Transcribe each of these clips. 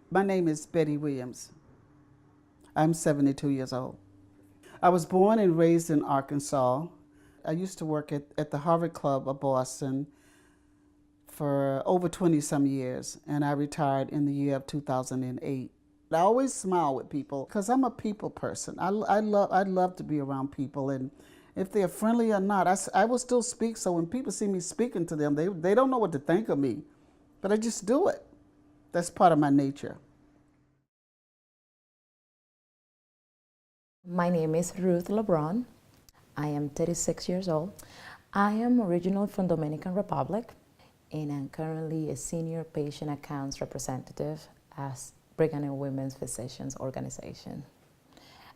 My name is Betty Williams. I'm 72 years old. I was born and raised in Arkansas. I used to work at the Harvard Club of Boston for over 20 some years, and I retired in the year of 2008. I always smile with people because I'm a people person. I love to be around people, and if they're friendly or not, I will still speak. So when people see me speaking to them, they don't know what to think of me, but I just do it. That's part of my nature. My name is Ruth LeBron. I am 36 years old. I am originally from Dominican Republic, and I'm currently a senior patient accounts representative at Brigham and Women's Physicians Organization.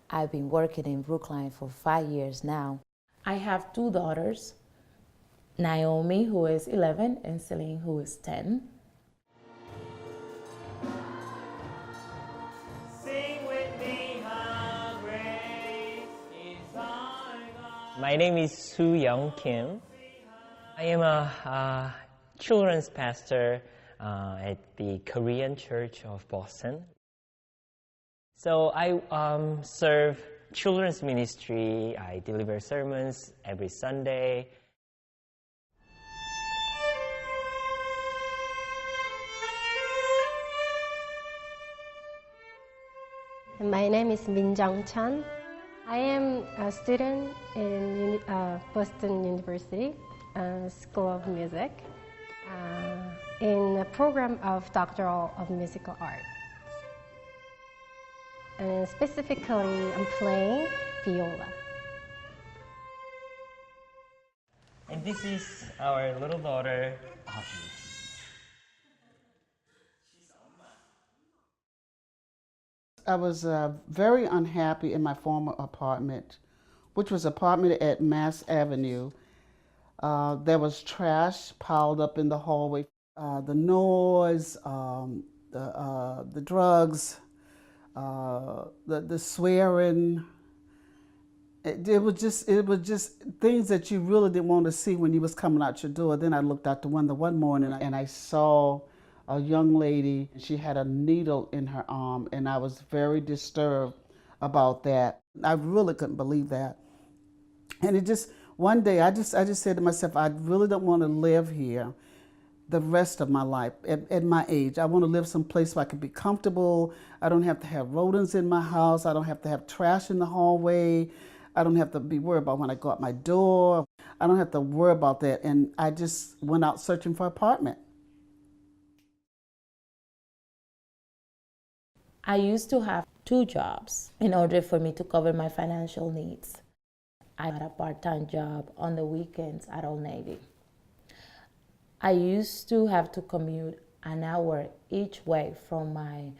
I've been working in Brookline for 5 years now. I have two daughters, Naomi, who is 11, and Celine, who is 10. My name is Soo Young Kim. I am a children's pastor at the Korean Church of Boston. So I serve children's ministry. I deliver sermons every Sunday. My name is Min Jung Chan. I am a student in Boston University School of Music in a program of Doctoral of Musical Arts. And specifically, I'm playing viola. And this is our little daughter, Audrey. I was very unhappy in my former apartment, which was an apartment at Mass Avenue. There was trash piled up in the hallway. The noise, the drugs, the swearing. It was just things that you really didn't want to see when you was coming out your door. Then I looked out the window one morning and I saw a young lady. She had a needle in her arm, and I was very disturbed about that. I really couldn't believe that. And it just one day I just said to myself, I really don't want to live here the rest of my life at my age. I want to live someplace where I can be comfortable. I don't have to have rodents in my house. I don't have to have trash in the hallway. I don't have to be worried about when I go out my door. I don't have to worry about that. And I just went out searching for an apartment. I used to have two jobs in order for me to cover my financial needs. I had a part-time job on the weekends at Old Navy. I used to have to commute an hour each way from my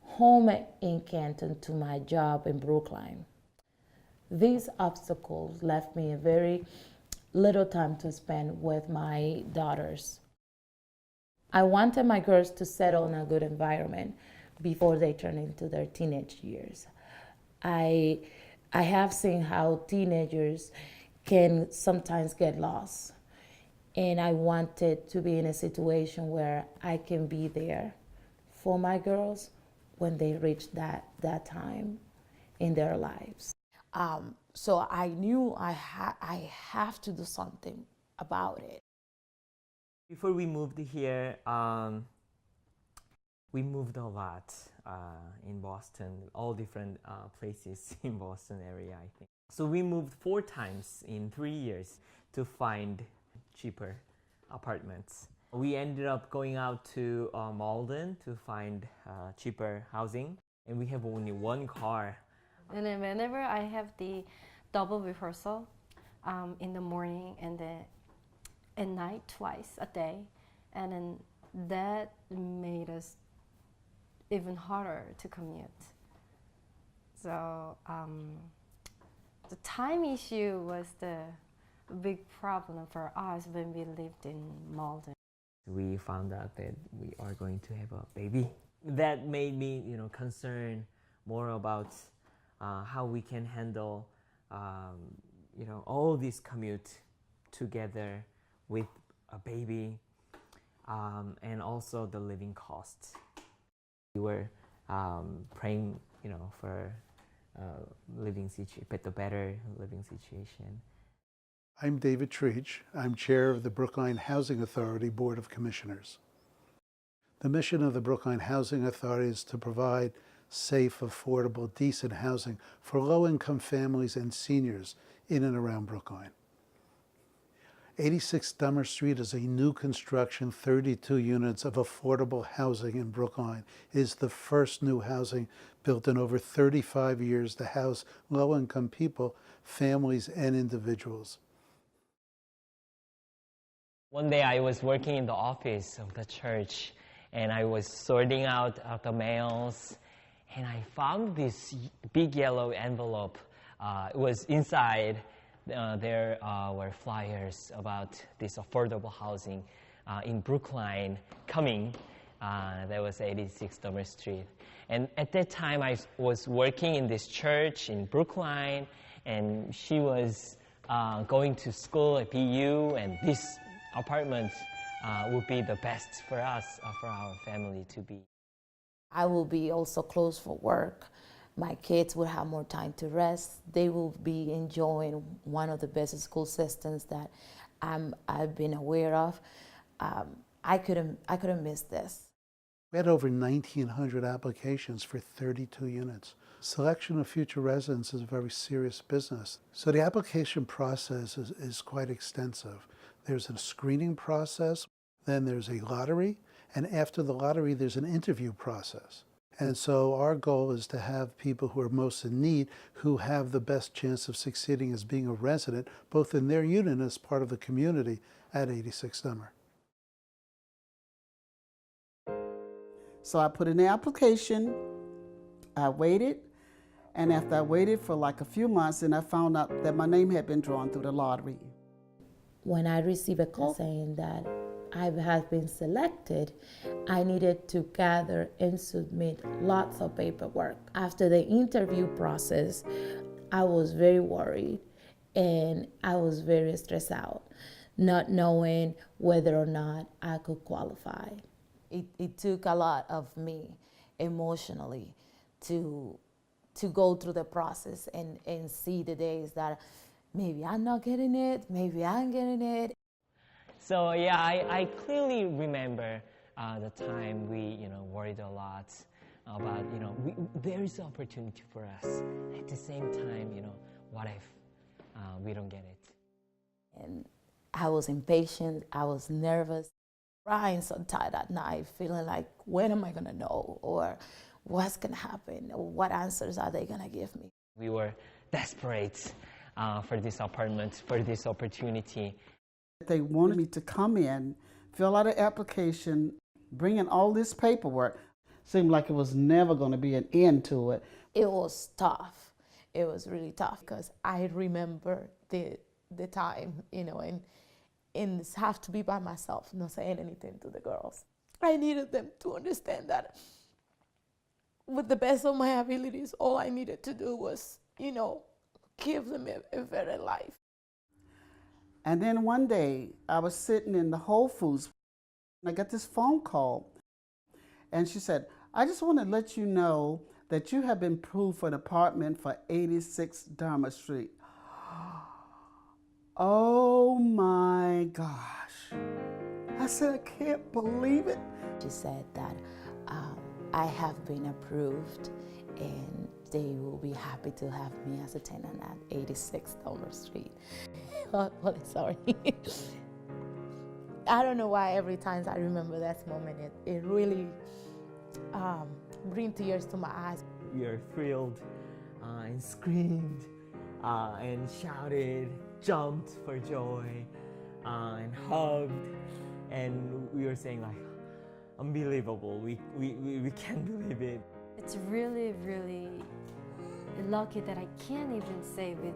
home in Canton to my job in Brookline. These obstacles left me a very little time to spend with my daughters. I wanted my girls to settle in a good environment before they turn into their teenage years. I have seen how teenagers can sometimes get lost. And I wanted to be in a situation where I can be there for my girls when they reach that time in their lives. So I knew I have to do something about it. Before we moved here, we moved a lot in Boston, all different places in Boston area, I think. So we moved 4 times in 3 years to find cheaper apartments. We ended up going out to Malden to find cheaper housing, and we have only 1 car. And then whenever I have the double rehearsal in the morning and then at night twice a day, and then that made us even harder to commute. So the time issue was the big problem for us when we lived in Malden. We found out that we are going to have a baby. That made me, concerned more about how we can handle, all this commute together with a baby, and also the living costs. We were praying, for the better living situation. I'm David Treach. I'm chair of the Brookline Housing Authority Board of Commissioners. The mission of the Brookline Housing Authority is to provide safe, affordable, decent housing for low-income families and seniors in and around Brookline. 86 Dunster Street is a new construction, 32 units of affordable housing in Brookline. It is the first new housing built in over 35 years to house low-income people, families, and individuals. One day I was working in the office of the church, and I was sorting out the mails, and I found this big yellow envelope. It was inside. There were flyers about this affordable housing in Brookline coming. That was 86 Dunster Street. And at that time, I was working in this church in Brookline, and she was going to school at BU, and this apartment would be the best for us, for our family to be. I will be also close for work. My kids will have more time to rest. They will be enjoying one of the best school systems that I've been aware of. I couldn't miss this. We had over 1,900 applications for 32 units. Selection of future residents is a very serious business. So the application process is quite extensive. There's a screening process, then there's a lottery, and after the lottery, there's an interview process. And so our goal is to have people who are most in need, who have the best chance of succeeding as being a resident, both in their unit and as part of the community at 86 Dunster. So I put in the application, I waited, and after I waited for like a few months, and I found out that my name had been drawn through the lottery. When I received a call saying that I have been selected, I needed to gather and submit lots of paperwork. After the interview process, I was very worried and I was very stressed out, not knowing whether or not I could qualify. It took a lot of me emotionally to go through the process and see the days that maybe I'm not getting it, maybe I'm getting it. So yeah, I clearly remember the time we worried a lot about there is opportunity for us. At the same time, what if we don't get it? And I was impatient, I was nervous, crying so tired at night, feeling like, when am I gonna know? Or what's gonna happen? Or what answers are they gonna give me? We were desperate for this apartment, for this opportunity. They wanted me to come in, fill out an application, bring in all this paperwork. Seemed like it was never going to be an end to it. It was tough. It was really tough because I remember the time, and have to be by myself, not saying anything to the girls. I needed them to understand that with the best of my abilities, all I needed to do was, give them a better life. And then one day, I was sitting in the Whole Foods, and I got this phone call, and she said, I just want to let you know that you have been approved for an apartment for 86 Dunster Street. Oh my gosh. I said, I can't believe it. She said that I have been approved and they will be happy to have me as a tenant at 86 Dunster Street. Well, sorry. I don't know why every time I remember that moment, it really brings tears to my eyes. We are thrilled and screamed and shouted, jumped for joy and hugged, and we were saying like, unbelievable, we can't believe it. It's really, really lucky that I can't even say with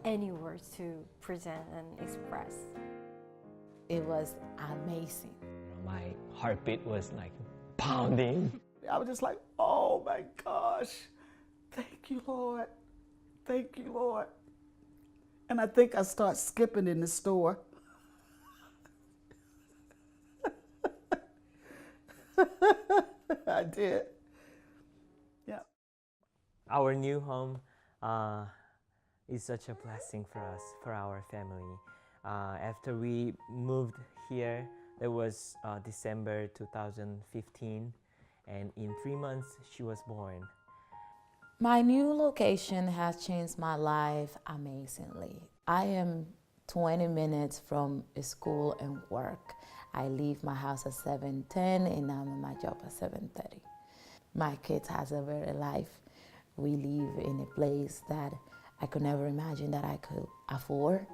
any words to present and express. It was amazing. My heartbeat was like pounding. I was just like, oh my gosh, thank you, Lord. Thank you, Lord. And I think I started skipping in the store. I did. Our new home is such a blessing for us, for our family. After we moved here, that was December 2015, and in 3 months she was born. My new location has changed my life amazingly. I am 20 minutes from school and work. I leave my house at 7:10 and I'm at my job at 7:30. My kids has a better life. We live in a place that I could never imagine that I could afford.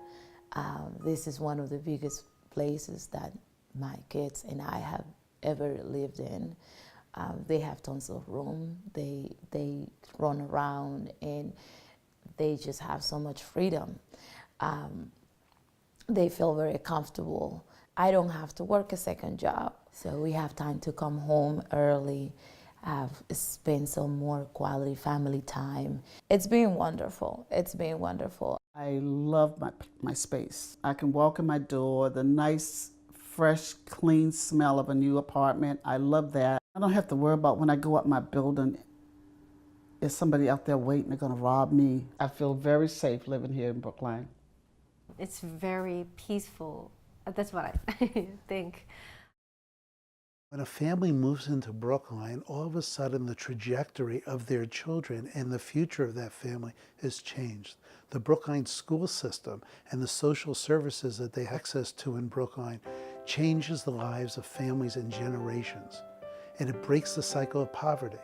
This is one of the biggest places that my kids and I have ever lived in. They have tons of room. They run around and they just have so much freedom. They feel very comfortable. I don't have to work a second job, so we have time to come home early, spend some more quality family time. It's been wonderful. It's been wonderful. I love my space. I can walk in my door, the nice, fresh, clean smell of a new apartment. I love that. I don't have to worry about when I go up my building, is somebody out there waiting, they're gonna rob me. I feel very safe living here in Brookline. It's very peaceful. That's what I think. When a family moves into Brookline, all of a sudden the trajectory of their children and the future of that family is changed. The Brookline school system and the social services that they have access to in Brookline changes the lives of families and generations. And it breaks the cycle of poverty.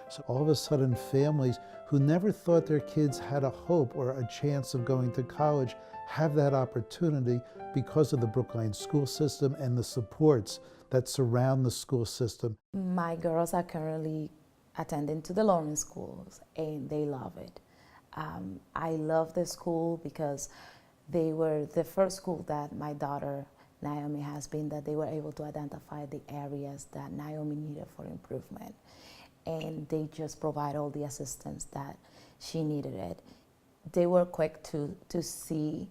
So all of a sudden families who never thought their kids had a hope or a chance of going to college have that opportunity because of the Brookline school system and the supports that surround the school system. My girls are currently attending to the Lawrence schools and they love it. I love the school because they were the first school that my daughter Naomi has been, that they were able to identify the areas that Naomi needed for improvement. And they just provide all the assistance that she needed it. They were quick to see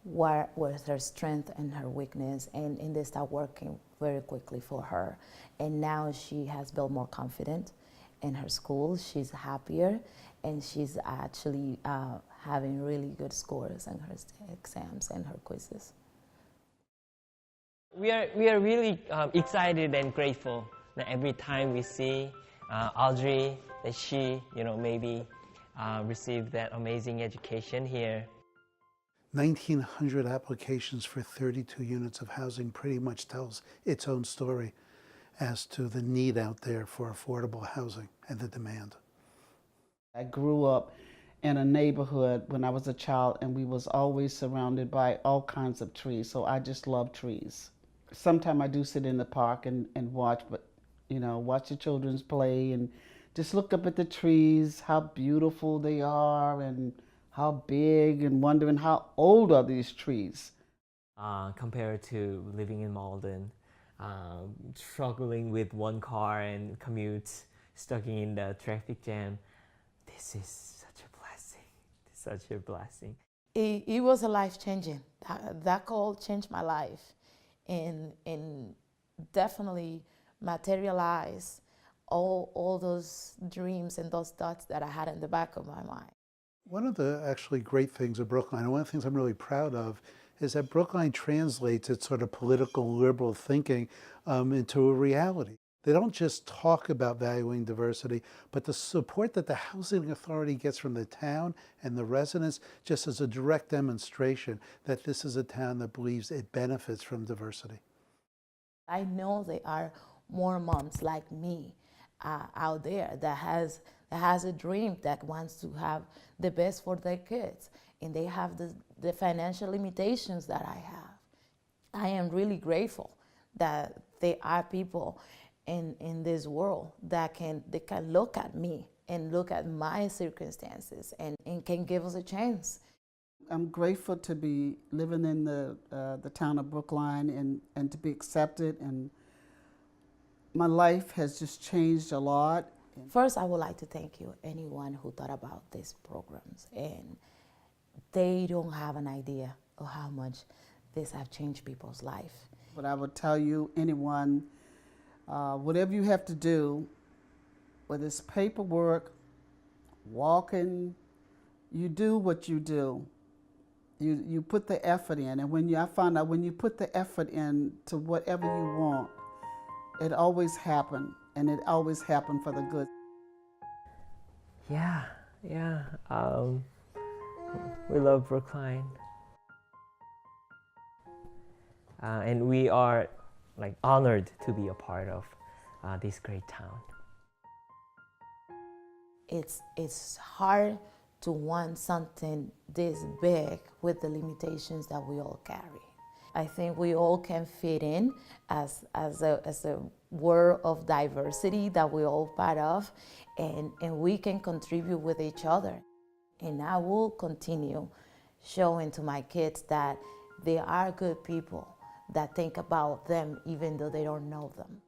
where was her strength and her weakness, and they start working very quickly for her. And now she has built more confidence in her school. She's happier, and she's actually having really good scores in her exams and her quizzes. We are really excited and grateful that every time we see Audrey, that she, maybe received that amazing education here. 1,900 applications for 32 units of housing pretty much tells its own story as to the need out there for affordable housing and the demand. I grew up in a neighborhood when I was a child, and we was always surrounded by all kinds of trees, so I just love trees. Sometimes I do sit in the park and watch, but watch the children play and just look up at the trees, how beautiful they are and how big, and wondering how old are these trees. Compared to living in Malden, struggling with one car and commute, stuck in the traffic jam, this is such a blessing. Such a blessing. It was a life-changing. That call changed my life and definitely materialized all those dreams and those thoughts that I had in the back of my mind. One of the actually great things of Brookline, and one of the things I'm really proud of, is that Brookline translates its sort of political liberal thinking into a reality. They don't just talk about valuing diversity, but the support that the housing authority gets from the town and the residents just as a direct demonstration that this is a town that believes it benefits from diversity. I know there are more moms like me out there that has a dream, that wants to have the best for their kids, and they have the financial limitations that I have. I am really grateful that there are people in this world that can look at me and look at my circumstances and can give us a chance. I'm grateful to be living in the town of Brookline and to be accepted, and my life has just changed a lot. First, I would like to thank you, anyone who thought about these programs, and they don't have an idea of how much this have changed people's life. But I would tell you, anyone, whatever you have to do, whether it's paperwork, walking, you do what you do. You put the effort in, and I found out when you put the effort in to whatever you want, it always happens, and it always happens for the good. Yeah. We love Brookline. And we are like honored to be a part of this great town. It's hard to want something this big with the limitations that we all carry. I think we all can fit in as a world of diversity that we're all part of, and we can contribute with each other. And I will continue showing to my kids that they are good people, that think about them even though they don't know them.